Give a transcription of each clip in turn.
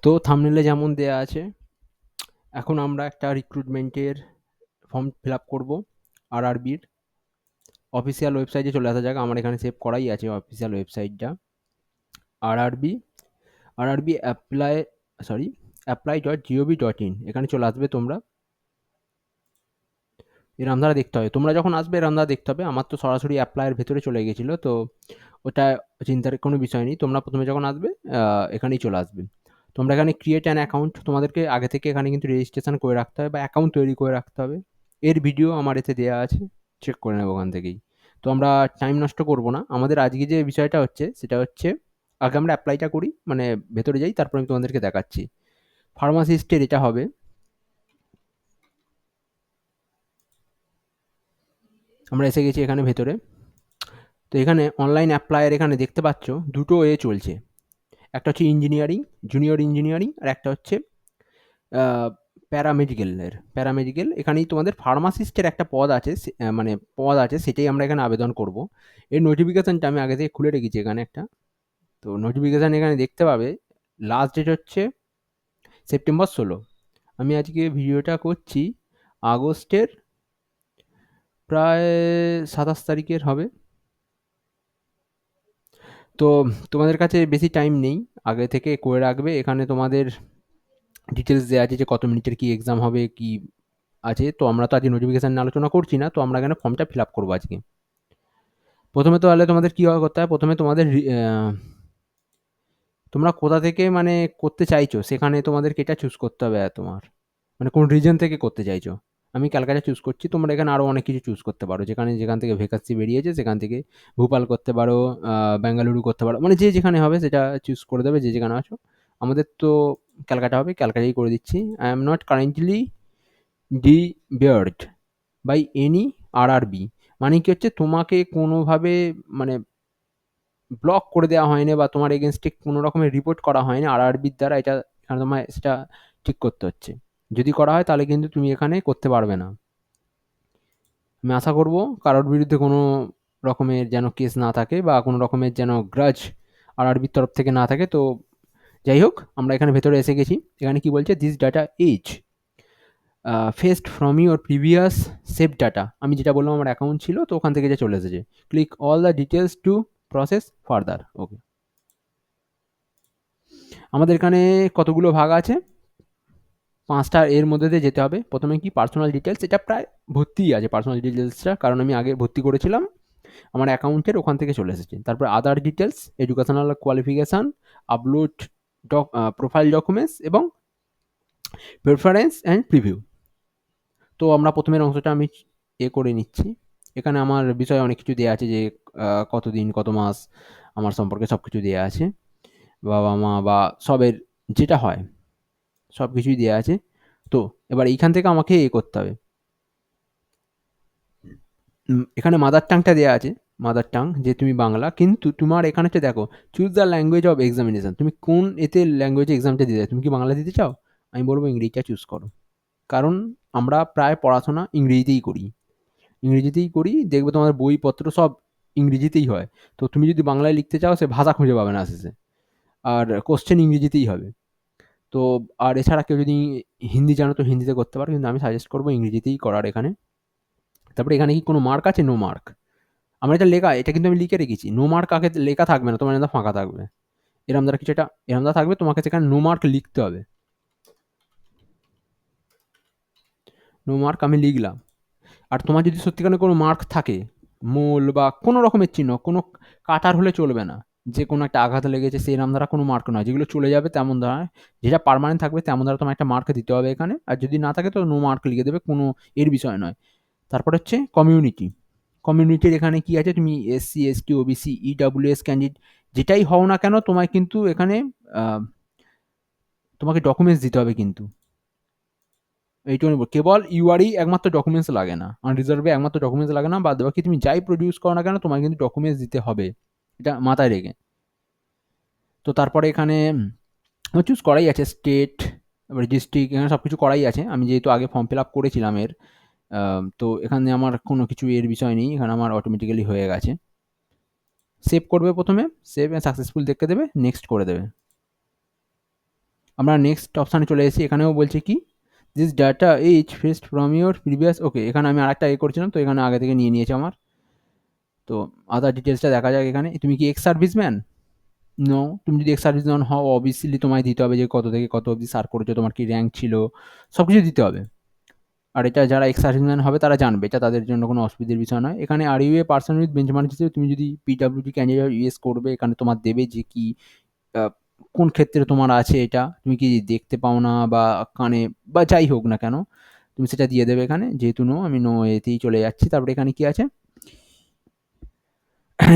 তো থাম্বনেলে যেমন দেয়া আছে, এখন আমরা একটা রিক্রুটমেন্টের ফর্ম ফিল আপ করবো আরআরবির। অফিসিয়াল ওয়েবসাইটে চলে আসা যাক, আমার এখানে সেভ করাই আছে অফিসিয়াল ওয়েবসাইটটা। আরআরবি আরআরবি apply.gov.in, এখানে চলে আসবে তোমরা। এরম দ্বারা দেখতে হবে, তোমরা যখন আসবে এরম দ্বারা দেখতে হবে। আমার তো সরাসরি অ্যাপ্লাইয়ের ভেতরে চলে গেছিলো, তো ওটা চিন্তার কোনো বিষয় নেই। তোমরা প্রথমে যখন আসবে এখানেই চলে আসবে। তোমরা এখানে ক্রিয়েট অ্যান অ্যাকাউন্ট, তোমাদেরকে আগে থেকে এখানে কিন্তু রেজিস্ট্রেশন করে রাখতে হবে বা অ্যাকাউন্ট তৈরি করে রাখতে হবে। এর ভিডিও আমার এতে দেওয়া আছে, চেক করে নেবো ওখান থেকেই। তো আমরা টাইম নষ্ট করবো না। আমাদের আজকে যে বিষয়টা হচ্ছে সেটা হচ্ছে, আগে আমরা অ্যাপ্লাইটা করি, মানে ভেতরে যাই, তারপর আমি তোমাদেরকে দেখাচ্ছি। ফার্মাসিস্টের এটা হবে। আমরা এসে গেছি এখানে ভেতরে। তো এখানে অনলাইন অ্যাপ্লাইয়ের এখানে দেখতে পাচ্ছ দুটো চলছে। একটা হচ্ছে ইঞ্জিনিয়ারিং, জুনিয়র ইঞ্জিনিয়ারিং, আর একটা হচ্ছে প্যারামেডিক্যাল। এখানেই তোমাদের ফার্মাসিস্টের একটা পদ আছে, মানে পদ আছে, সেটাই আমরা এখানে আবেদন করব। এর নোটিফিকেশানটা আমি আগে থেকে খুলে রেখেছি এখানে একটা। তো নোটিফিকেশান এখানে দেখতে পাবে। লাস্ট ডেট হচ্ছে সেপ্টেম্বর 16। আমি আজকে ভিডিওটা করছি আগস্টের প্রায় 27 তারিখের হবে। তো তোমাদের কাছে বেশি টাইম নেই, আগে থেকে করে রাখবে। এখানে তোমাদের ডিটেলস দেওয়া আছে যে কত মিনিটের কি এক্সাম হবে, কি আছে। তো আমরা তো আজকে নোটিফিকেশান নিয়ে আলোচনা করছি না, তো আমরা এখানে ফর্মটা ফিল আপ করবো আজকে। প্রথমে তো তাহলে তোমাদের কী করতে হয়, প্রথমে তোমাদের তোমরা কোথা থেকে মানে করতে চাইছো সেখানে তোমাদেরকে এটা চুজ করতে হবে। তোমার মানে কোন রিজন থেকে করতে চাইছো। আমি ক্যালকাটা চুজ করছি, তোমরা এখানে আরও অনেক কিছু চুজ করতে পারো, যেখান থেকে ভ্যাকান্সি বেরিয়েছে সেখান থেকে। ভোপাল করতে পারো, বেঙ্গালুরু করতে পারো, মানে যে যেখানে হবে সেটা চুজ করে দেবে, যে যেখানে আছো। আমাদের তো ক্যালকাটা হবে, ক্যালকাটাই করে দিচ্ছি। I am not currently debarred by any RRB, মানে কি হচ্ছে, তোমাকে কোনোভাবে মানে ব্লক করে দেওয়া হয়নি বা তোমার এগেনস্টে কোনো রকমের রিপোর্ট করা হয়নি আরআরবির দ্বারা। এটা এখানে তোমায় সেটা ঠিক করতে হচ্ছে। যদি করা হয় তাহলে কিন্তু তুমি এখানে করতে পারবে না। আমি আশা করব কারোর বিরুদ্ধে কোনো রকমের যেন কেস না থাকে বা কোনো রকমের যেন গ্রাজ আরআরবির তরফ থেকে না থাকে। তো যাই হোক, আমরা এখানে ভেতরে এসে গেছি। এখানে কি বলছে, this data is fetched from your previous save data. আমি যেটা বললাম আমার অ্যাকাউন্ট ছিল, তো ওখান থেকে যে চলে এসেছে। Click all the details to process further. Okay, আমাদের এখানে কতগুলো ভাগ আছে, 5টা এর মধ্যে দিয়ে যেতে হবে। প্রথমে কি পার্সোনাল ডিটেলস, এটা প্রায় ভর্তিই আছে পার্সোনাল ডিটেলসটা, কারণ আমি আগে ভর্তি করেছিলাম, আমার অ্যাকাউন্টের ওখান থেকে চলে এসেছে। তারপর other details, educational qualification, upload profile documents এবং প্রেফারেন্স অ্যান্ড প্রিভিউ। তো আমরা প্রথমের অংশটা আমি করে নিচ্ছি। এখানে আমার বিষয়ে অনেক কিছু দেওয়া আছে, যে কতদিন কত মাস আমার সম্পর্কে সব কিছু দেওয়া আছে, বাবা মা বা সবের যেটা হয় সব কিছুই দেওয়া আছে। তো এবার এইখান থেকে আমাকে করতে হবে। এখানে মাদার টাংটা দেওয়া আছে, মাদার টাং যে তুমি বাংলা, কিন্তু তোমার এখানে হচ্ছে দেখো, choose the language of examination, তুমি কোন এতে ল্যাঙ্গুয়েজে এক্সামটা দিতে চাও। তুমি কি বাংলা দিতে চাও, আমি বলবো ইংরেজিটা চুজ করো। কারণ আমরা প্রায় পড়াশোনা ইংরেজিতেই করি, দেখবে তোমার বইপত্র সব ইংরেজিতেই হয়। তো তুমি যদি বাংলায় লিখতে চাও, সে ভাষা খুঁজে পাবে না শেষে, আর কোশ্চেন ইংরেজিতেই হবে। তো আর এছাড়া কেউ যদি হিন্দি জানো তো হিন্দিতে করতে পারো, কিন্তু আমি সাজেস্ট করবো ইংরেজিতেই করার এখানে। তারপরে এখানে কি কোনো মার্ক আছে, নো মার্ক। আমার এটা লেখা, এটা কিন্তু আমি লিখে রেখেছি। নো মার্ক আগে লেখা থাকবে না, তোমার এটা ফাঁকা থাকবে। এরম দ্বারা কিছু একটা এরম দ্বারা থাকবে, তোমাকে সেখানে নো মার্ক লিখতে হবে। নো মার্ক আমি লিখলাম। আর তোমার যদি সত্যিকারের কোনো মার্ক থাকে, মোল বা কোনো রকমের চিহ্ন, কোনো কাটার হলে চলবে না, যে কোনো একটা আঘাত লেগেছে সেরম দ্বারা কোনো মার্ক নয়, যেগুলো চলে যাবে তেমন দ্বারা, যেটা পার্মানেন্ট থাকবে তেমন দ্বারা তোমার একটা মার্ক দিতে হবে এখানে। আর যদি না থাকে তো নো মার্ক লিখে দেবে, কোনো এর বিষয় নয়। তারপর হচ্ছে কমিউনিটি। কমিউনিটির এখানে কি আছে, তুমি SC ST OBC EWS candidate যেটাই হও না কেন, তোমায় কিন্তু এখানে তোমাকে ডকুমেন্টস দিতে হবে কিন্তু। এইটুকুনি কেবল ইউআরই একমাত্র ডকুমেন্টস লাগে না, আনরিজার্ভে একমাত্র ডকুমেন্টস লাগে না, বাদ বাকি তুমি যাই প্রডিউস করো না কেন তোমার কিন্তু ডকুমেন্টস দিতে হবে, এটা মাথায় রেখে। তো তারপরে এখানে চুজ করাই আছে স্টেট, তারপরে ডিস্ট্রিক্ট, এখানে সব কিছু করাই আছে। আমি যেহেতু আগে ফর্ম ফিল আপ করেছিলাম এর, তো এখানে আমার কোনো কিছু এর বিষয় নেই, এখানে আমার অটোমেটিক্যালি হয়ে গেছে। সেভ করবে প্রথমে, সেভ সাকসেসফুল দেখতে দেবে, নেক্সট করে দেবে। আমরা নেক্সট অপশানে চলে এসেছি। এখানেও বলছে কি this data is fetched from your previous, okay এখানে আমি আরেকটা করছিলাম, তো এখানে আগে থেকে নিয়ে নিয়েছে আমার। তো আদার ডিটেলসটা দেখা যাক এখানে। তুমি কি এক্স সার্ভিসম্যান? নো। তুমি যদি এক্স সার্ভিসম্যান হও অবভিয়াসলি তোমায় দিতে হবে যে কত থেকে কত অবধি সার্ভ করেছো, তোমার কি র্যাঙ্ক ছিল, সব কিছু দিতে হবে। আর এটা যারা এক্স সার্ভিসম্যান হবে তারা জানবে, এটা তাদের জন্য কোনো অসুবিধার বিষয় নয়। এখানে are you a person with benchmark হিসেবে তুমি যদি পিডব্লিউডি ক্যান্ডিডেট ইউএস করবে, এখানে তোমার দেবে যে কি কোন ক্ষেত্রে তোমার আছে, এটা তুমি কি দেখতে পাও না বা কানে বা যাই হোক না কেন, তুমি সেটা দিয়ে দেবে এখানে। যেহেতু নো, আমি নো এতেই চলে যাচ্ছি। তারপরে এখানে কি আছে,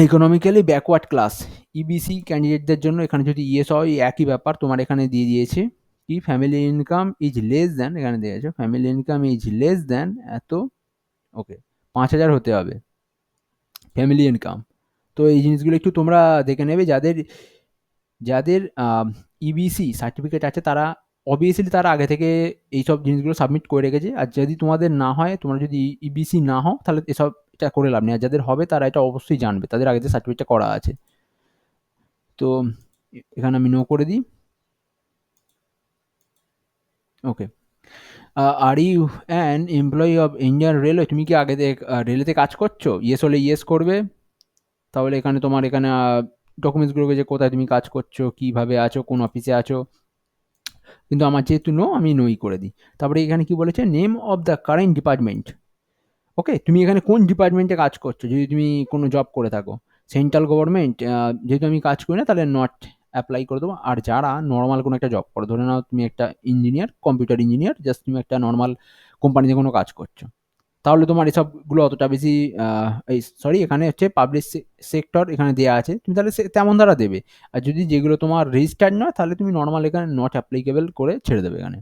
ইকোনমিক্যালি ব্যাকওয়ার্ড ক্লাস ইবিসি ক্যান্ডিডেটদের জন্য এখানে যদি ইয়েস হয় একই ব্যাপার, তোমার এখানে দিয়ে দিয়েছে কি family income is less than, এখানে দিয়েছে family income is less than এত, ওকে 5,000 হতে হবে ফ্যামিলি ইনকাম। তো এই জিনিসগুলো একটু তোমরা দেখে নেবে, যাদের যাদের ইবিসি সার্টিফিকেট আছে তারা অবভিয়াসলি তারা আগে থেকে এইসব জিনিসগুলো সাবমিট করে রেখেছে। আর যদি তোমাদের না হয়, তোমরা যদি ইবিসি না হও, তাহলে এসব এটা করে লাভ নেই। আর যাদের হবে তারা এটা অবশ্যই জানবে, তাদের আগে থেকে সার্টিফিকেটটা করা আছে। তো এখানে আমি নো করে দিই। Okay, are you an employee of Indian Railway, তুমি কি আগে থেকে রেলেতে কাজ করছো? ইয়েস হলে ইয়েস করবে। তাহলে এখানে তোমার এখানে ডকুমেন্টসগুলোকে যে কোথায় তুমি কাজ করছো, কিভাবে আছো, কোন অফিসে আছো। কিন্তু আমার যেহেতু নো, আমি নোই করে দিই। তারপরে এখানে কি বলেছে, name of the current department. Okay, তুমি এখানে কোন ডিপার্টমেন্টে কাজ করছো, যদি তুমি কোনো জব করে থাকো সেন্ট্রাল গভর্নমেন্ট, যেহেতু আমি কাজ করি না তাহলে নট অ্যাপ্লাই করে দেবো। আর যারা নর্মাল কোনো একটা জব করো, ধরে নাও তুমি একটা ইঞ্জিনিয়ার, কম্পিউটার ইঞ্জিনিয়ার, জাস্ট তুমি একটা নর্মাল কোম্পানিতে কোনো কাজ করছো, তাহলে তোমার এসবগুলো অতটা বেশি এই সরি এখানে হচ্ছে পাবলিক সেক্টর এখানে দেওয়া আছে, তুমি তাহলে তেমন দ্বারা দেবে। আর যদি যেগুলো তোমার রেজিস্টার্ড নয়, তাহলে তুমি নর্মাল এখানে নট অ্যাপ্লিকেবল করে ছেড়ে দেবে এখানে।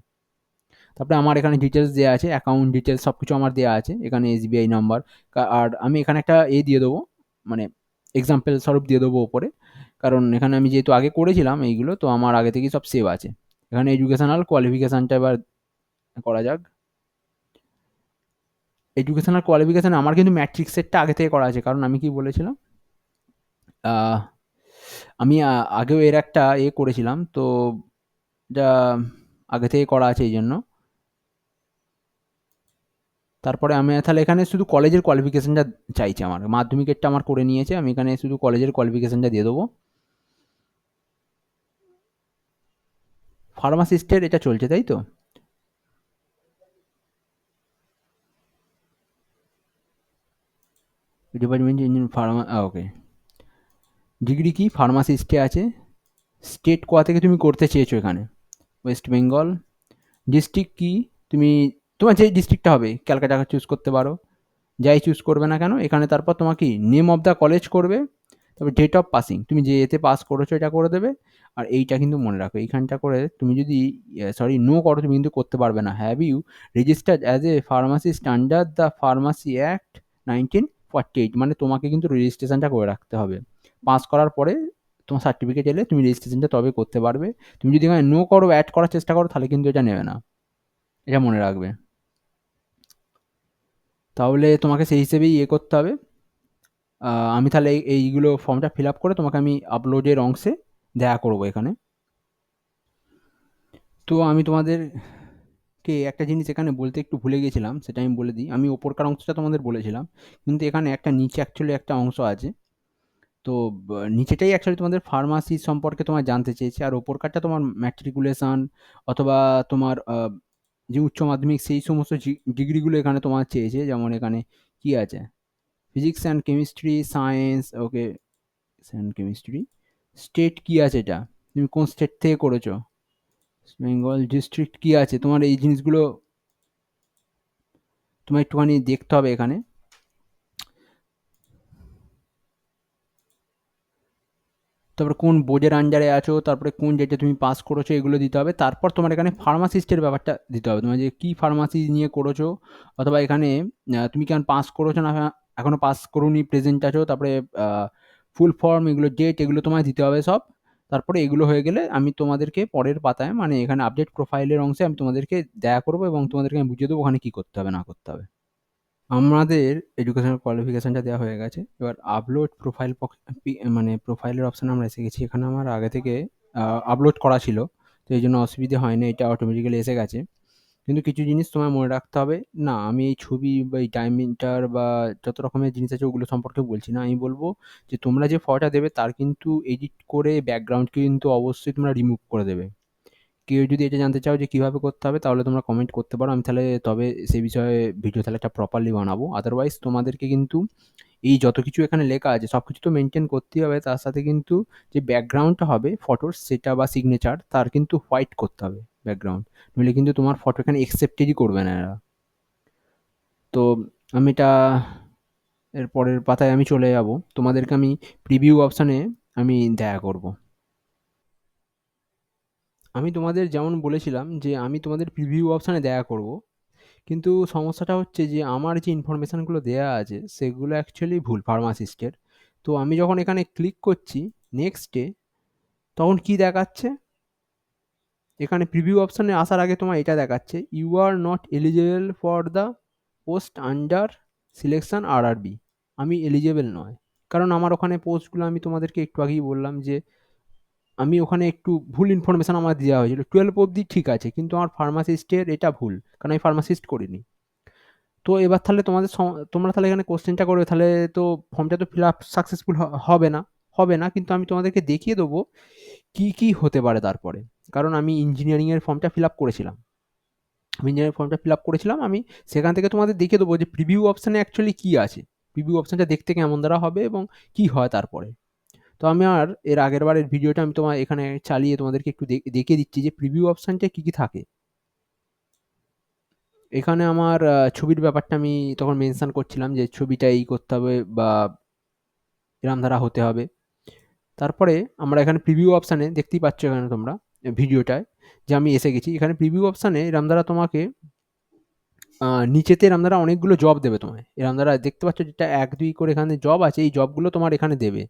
তারপরে আমার এখানে ডিটেলস দেওয়া আছে, অ্যাকাউন্ট ডিটেলস সব কিছু আমার দেওয়া আছে এখানে, এসবিআই নাম্বার। আর আমি এখানে একটা দিয়ে দেবো, মানে এক্সাম্পল স্বরূপ দিয়ে দেবো ওপরে, কারণ এখানে আমি যেহেতু আগে করেছিলাম এইগুলো, তো আমার আগে থেকেই সব সেভ আছে। এখানে এডুকেশনাল কোয়ালিফিকেশানটা এবার করা যাক। এডুকেশনাল কোয়ালিফিকেশান আমার কিন্তু ম্যাট্রিক সেটটা আগে থেকে করা আছে, কারণ আমি কি বলেছিলাম, আমি আগেও এর একটা করেছিলাম, তো এটা আগে থেকে করা আছে এই জন্য। তারপরে আমি তাহলে এখানে শুধু কলেজের কোয়ালিফিকেশনটা চাইছে, আমার মাধ্যমিকেরটা আমার করে নিয়েছে, আমি এখানে শুধু কলেজের কোয়ালিফিকেশনটা দিয়ে দেবো। ফার্মাসিস্টের এটা চলছে তাই তো? ডিপার্টমেন্ট ইঞ্জিন ফার্মা, ওকে। ডিগ্রি কি ফার্মাসিস্টে আছে। স্টেট কোয়া থেকে তুমি করতে চেয়েছো এখানে, ওয়েস্ট বেঙ্গল। ডিস্ট্রিক্ট কি, তুমি তোমার যে ডিস্ট্রিক্টটা হবে ক্যালকাটা চুজ করতে পারো, যাই চুজ করবে না কেন এখানে। তারপর তোমার কি নেম অফ দ্য কলেজ করবে, তবে ডেট অফ পাসিং তুমি যে এতে পাস করেছো এটা করে দেবে। আর এইটা কিন্তু মনে রাখো, এইখানটা করে তুমি যদি সরি নো করো, তুমি কিন্তু করতে পারবে না। Have you registered as a pharmacist under the Pharmacy Act 1948, মানে তোমাকে কিন্তু রেজিস্ট্রেশনটা করে রাখতে হবে। পাস করার পরে তোমার সার্টিফিকেট এলে তুমি রেজিস্ট্রেশনটা তবে করতে পারবে। তুমি যদি এখানে নো করো, অ্যাড করার চেষ্টা করো, তাহলে কিন্তু এটা নেবে না, এটা মনে রাখবে। তাহলে তোমাকে সেই হিসেবেই করতে হবে। আমি তাহলে এইগুলো ফর্মটা ফিল আপ করে তোমাকে আমি আপলোডের অংশে দেখা করবো এখানে। তো আমি তোমাদেরকে একটা জিনিস এখানে বলতে একটু ভুলে গেছিলাম, সেটা আমি বলে দিই। আমি ওপরকার অংশটা তোমাদের বলেছিলাম, কিন্তু এখানে একটা নিচে অ্যাকচুয়ালি একটা অংশ আছে। তো নিচেটাই অ্যাকচুয়ালি তোমাদের ফার্মাসি সম্পর্কে তোমার জানতে চেয়েছে, আর ওপরকারটা তোমার ম্যাট্রিকুলেশন অথবা তোমার যে উচ্চ মাধ্যমিক সেই সমস্ত ডিগ্রিগুলো এখানে তোমার চেয়েছে। যেমন এখানে কি আছে, physics and chemistry, science, okay and chemistry. State কি আছে, এটা তুমি কোন স্টেট থেকে করেছো, বেঙ্গল। ডিস্ট্রিক্ট কি আছে, তোমার এই জিনিসগুলো তোমার একটুখানি দেখতে হবে এখানে। তারপরে কোন বোর্ডের আন্ডারে আছো, তারপরে কোন ডেটে তুমি পাস করেছো, এগুলো দিতে হবে। তারপর তোমার এখানে ফার্মাসিস্টের ব্যাপারটা দিতে হবে, তোমার যে কী ফার্মাসি নিয়ে করেছো, অথবা এখানে তুমি কেমন পাস করেছো না এখনও পাস করোনি, প্রেজেন্ট আছো, তারপরে ফুল ফর্ম, এগুলো ডেট, এগুলো তোমায় দিতে হবে সব। তারপরে এগুলো হয়ে গেলে আমি তোমাদেরকে পরের পাতায়, মানে এখানে আপডেট প্রোফাইলের অংশে আমি তোমাদেরকে দেখা করবো, এবং তোমাদেরকে আমি বুঝিয়ে দেবো ওখানে কী করতে হবে না করতে হবে। আমাদের এডুকেশনাল কোয়ালিফিকেশনটা দেওয়া হয়ে গেছে, এবার আপলোড প্রোফাইল, মানে প্রোফাইলের অপশানে আমরা এসে গেছি। এখানে আমার আগে থেকে আপলোড করা ছিল, তো এই জন্য অসুবিধে হয় না, এটা অটোমেটিক্যালি এসে গেছে। কিন্তু কিছু জিনিস তোমায় মনে রাখতে হবে। না, আমি এই ছবি বা এই টাইম এন্টার বা যত রকমের জিনিস আছে ওগুলো সম্পর্কে বলছি না। আমি বলব যে তোমরা যে ফটোটা দেবে তার কিন্তু এডিট করে ব্যাকগ্রাউন্ড কিন্তু অবশ্যই তোমরা রিমুভ করে দেবে। কেউ যদি এটা জানতে চাও যে কিভাবে করতে হবে তাহলে তোমরা কমেন্ট করতে পারো, আমি তাহলে তবে সেই বিষয়ে ভিডিও তাহলে একটা প্রপারলি বানাবো। আদারওয়াইজ তোমাদেরকে কিন্তু এই যত কিছু এখানে লেখা আছে সব কিছু তো মেনটেন করতেই হবে, তার সাথে কিন্তু যে ব্যাকগ্রাউন্ডটা হবে ফটোর সেটা বা সিগনেচার তার কিন্তু হোয়াইট করতে হবে ব্যাকগ্রাউন্ড, নইলে কিন্তু তোমার ফটো এখানে একসেপ্টেডই করবে না এরা। তো আমি এটা এর পরের পাতায় আমি চলে যাব, তোমাদেরকে আমি প্রিভিউ অপশানে আমি দেখা করব। আমি তোমাদের যেমন বলেছিলাম যে আমি তোমাদের প্রিভিউ অপশানে দেখা করব, কিন্তু সমস্যাটা হচ্ছে যে আমার যে ইনফরমেশানগুলো দেয়া আছে সেগুলো অ্যাকচুয়ালি ভুল ফার্মাসিস্টের। তো আমি যখন এখানে ক্লিক করছি নেক্সটে, তখন কি দেখাচ্ছে, এখানে প্রিভিউ অপশানে আসার আগে তোমার এটা দেখাচ্ছে you are not eligible for the post under selection RRB. আমি এলিজেবল নয়, কারণ আমার ওখানে পোস্টগুলো আমি তোমাদেরকে একটু আগেই বললাম যে আমি ওখানে একটু ভুল ইনফরমেশান আমার দেওয়া হয়েছিল। 12 অবধি ঠিক আছে, কিন্তু আমার ফার্মাসিস্টের এটা ভুল, কারণ আমি ফার্মাসিস্ট করিনি। তো এবার তাহলে তোমরা তাহলে এখানে কোশ্চেনটা করবে, তাহলে তো ফর্মটা তো ফিল আপ সাকসেসফুল হবে না। হবে না, কিন্তু আমি তোমাদেরকে দেখিয়ে দেবো কি কি হতে পারে তারপরে। কারণ আমি ইঞ্জিনিয়ারিংয়ের ফর্মটা ফিল আপ করেছিলাম, আমি সেখান থেকে তোমাদের দেখিয়ে দেবো যে প্রিভিউ অপশানে অ্যাকচুয়ালি কি আছে, প্রিভিউ অপশানটা দেখতে কেমন দ্বারা হবে এবং কি হয় তারপরে। তো আমি আর এর আগের বারের ভিডিওটা আমি তোমার এখানে চালিয়ে তোমাদেরকে একটু দেখিয়ে দিচ্ছি যে প্রিভিউ অপশানটা কি কি থাকে। এখানে আমার ছবির ব্যাপারটা আমি তখন মেনশন করছিলাম যে ছবিটা এই করতে হবে বা এরম ধারা হতে হবে। তারপরে আমরা এখানে প্রিভিউ অপশানে দেখতেই পাচ্ছ এখানে তোমরা ভিডিওটায় যে আমি এসে গেছি এখানে প্রিভিউ অপশানে। এরম দ্বারা তোমাকে নিচেতে এরম দ্বারা অনেকগুলো জব দেবে তোমায়। এরম দ্বারা দেখতে পাচ্ছ যেটা ১, ২ করে এখানে জব আছে, এই জবগুলো তোমার এখানে দেবে।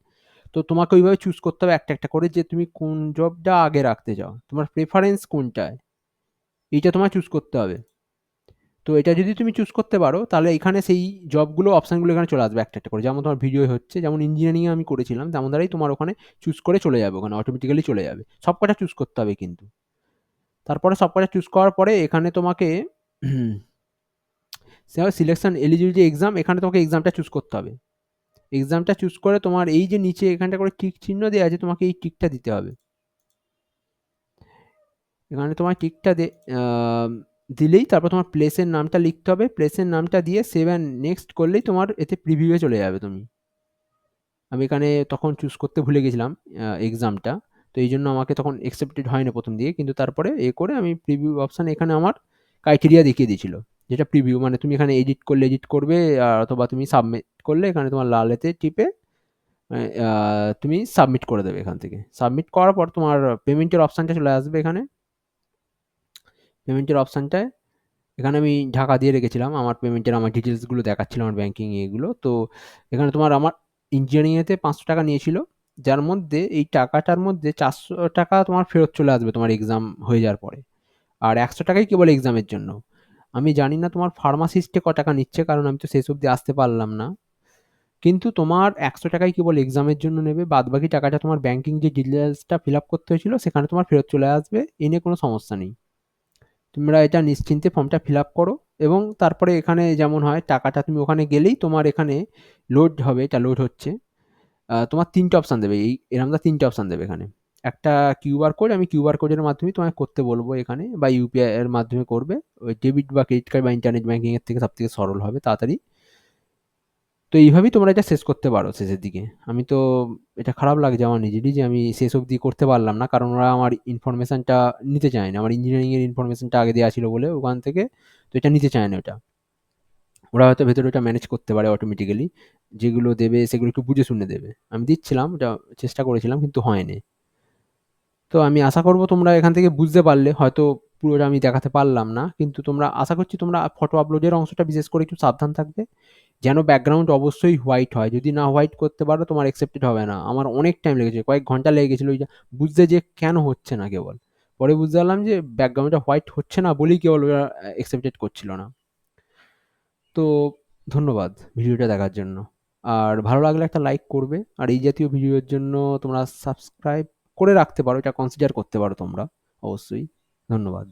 তো তোমাকে ওইভাবে চুজ করতে হবে একটা একটা করে যে তুমি কোন জবটা আগে রাখতে চাও, তোমার প্রেফারেন্স কোনটায়, এইটা তোমায় চুজ করতে হবে। তো এটা যদি তুমি চুজ করতে পারো তাহলে এখানে সেই জবগুলো অপশানগুলো এখানে চলে আসবে একটা একটা করে, যেমন তোমার ভিডিও হচ্ছে, যেমন ইঞ্জিনিয়ারিংয়ে আমি করেছিলাম তেমন দ্বারাই তোমার ওখানে চুজ করে চলে যাবে, ওখানে অটোমেটিক্যালি চলে যাবে। সব কটা চুজ করতে হবে কিন্তু। তারপরে সব কটা চুজ করার পরে এখানে তোমাকে সিলেকশন এলিজিবিলিটি এক্সাম, এখানে তোমাকে এক্সামটা চুজ করতে হবে। এক্সামটা চুজ করে তোমার এই যে নিচে এখানটা করে টিক চিহ্ন দেওয়া আছে তোমাকে এই টিকটা দিতে হবে। এখানে তোমার টিকটা দিলেই তারপর তোমার প্লেসের নামটা লিখতে হবে, প্লেসের নামটা দিয়ে সেভ অ্যান্ড নেক্সট করলেই তোমার এতে প্রিভিউয়ে চলে যাবে তুমি। আমি এখানে তখন চুজ করতে ভুলে গেছিলাম এক্সামটা, তো এই জন্য আমাকে তখন অ্যাকসেপ্টেড হয়নি প্রথম দিকে, কিন্তু তারপরে করে আমি প্রিভিউ অপশান এখানে আমার ক্রাইটেরিয়া দেখিয়ে দিয়েছিল যেটা প্রিভিউ, মানে তুমি এখানে এডিট করলে এডিট করবে, আর অথবা তুমি সাবমিট করলে এখানে তোমার লালেতে টিপে তুমি সাবমিট করে দেবে। এখান থেকে সাবমিট করার পর তোমার পেমেন্টের অপশানটা চলে আসবে। এখানে পেমেন্টের অপশানটায় এখানে আমি ঢাকা দিয়ে রেখেছিলাম আমার পেমেন্টের, আমার ডিটেলসগুলো দেখাচ্ছিল আমার ব্যাঙ্কিং এগুলো। তো এখানে তোমার আমার ইঞ্জিনিয়ারিংয়েতে 500 টাকা নিয়েছিল, যার মধ্যে এই টাকাটার মধ্যে 400 টাকা তোমার ফেরত চলে আসবে তোমার এক্সাম হয়ে যাওয়ার পরে, আর 100 টাকাই কেবল এক্সামের জন্য। আমি জানি না তোমার ফার্মাসিস্টে ক টাকা নিচ্ছে, কারণ আমি তো শেষ অবধি আসতে পারলাম না। কিন্তু তোমার 100 টাকাই কেবল এক্সামের জন্য নেবে, বাদ বাকি টাকাটা তোমার ব্যাঙ্কিং যে ডিটেলসটা ফিল আপ করতে হয়েছিল সেখানে তোমার ফেরত চলে আসবে, এ নিয়ে কোনো সমস্যা নেই। তোমরা এটা নিশ্চিন্তে ফর্মটা ফিল আপ করো, এবং তারপরে এখানে যেমন হয় টাকাটা তুমি ওখানে গেলেই তোমার এখানে লোড হবে, এটা লোড হচ্ছে। তোমার ৩ টে অপশান দেবে, এরকম ৩ টে অপশান দেবে এখানে। একটা কিউআর কোড, আমি কিউআর কোডের মাধ্যমেই তোমায় করতে বলবো এখানে, বা ইউপিআই এর মাধ্যমে করবে। ওই ডেবিট বা ক্রেডিট কার্ড বা ইন্টারনেট ব্যাংকিং এর থেকে সবথেকে সরল হবে, তাড়াতাড়ি। তো এইভাবেই তোমরা এটা শেষ করতে পারো শেষের দিকে। আমি তো এটা খারাপ লাগছে আমার নিজেরই যে আমি শেষ অবধি করতে পারলাম না, কারণ ওরা আমার ইনফরমেশনটা নিতে চায় না, আমার ইঞ্জিনিয়ারিং এর ইনফরমেশনটা আগে দেওয়া ছিল বলে ওখান থেকে। তো এটা নিতে চায় না ওটা, ওরা হয়তো ভেতরে ওটা ম্যানেজ করতে পারে অটোমেটিক্যালি, যেগুলো দেবে সেগুলো একটু বুঝে শুনে দেবে। আমি দিচ্ছিলাম ওটা, চেষ্টা করেছিলাম কিন্তু হয়নি। তো আমি আশা করব তোমরা এখান থেকে বুঝতে পারলে, হয়তো পুরোটা আমি দেখাতে পারলাম না, কিন্তু তোমরা আশা করছি তোমরা ফটো আপলোডের অংশটা বিশেষ করে একটু সাবধান থাকবে, যেন ব্যাকগ্রাউন্ড অবশ্যই হোয়াইট হয়। যদি না হোয়াইট করতে পারো তোমার অ্যাকসেপ্টেড হবে না। আমার অনেক টাইম লেগেছে, কয়েক ঘন্টা লেগে গেছিলো ওই বুঝতে যে কেন হচ্ছে না কেবল। পরে বুঝতে পারলাম যে ব্যাকগ্রাউন্ডটা হোয়াইট হচ্ছে না বলেই কেবল ওরা অ্যাকসেপ্টেড করছিল না। তো ধন্যবাদ ভিডিওটা দেখার জন্য। আর ভালো লাগলে একটা লাইক করবে, আর এই জাতীয় ভিডিওর জন্য তোমরা সাবস্ক্রাইব করে রাখতে পারো, এটা কনসিডার করতে পারো তোমরা। অবশ্যই। ধন্যবাদ।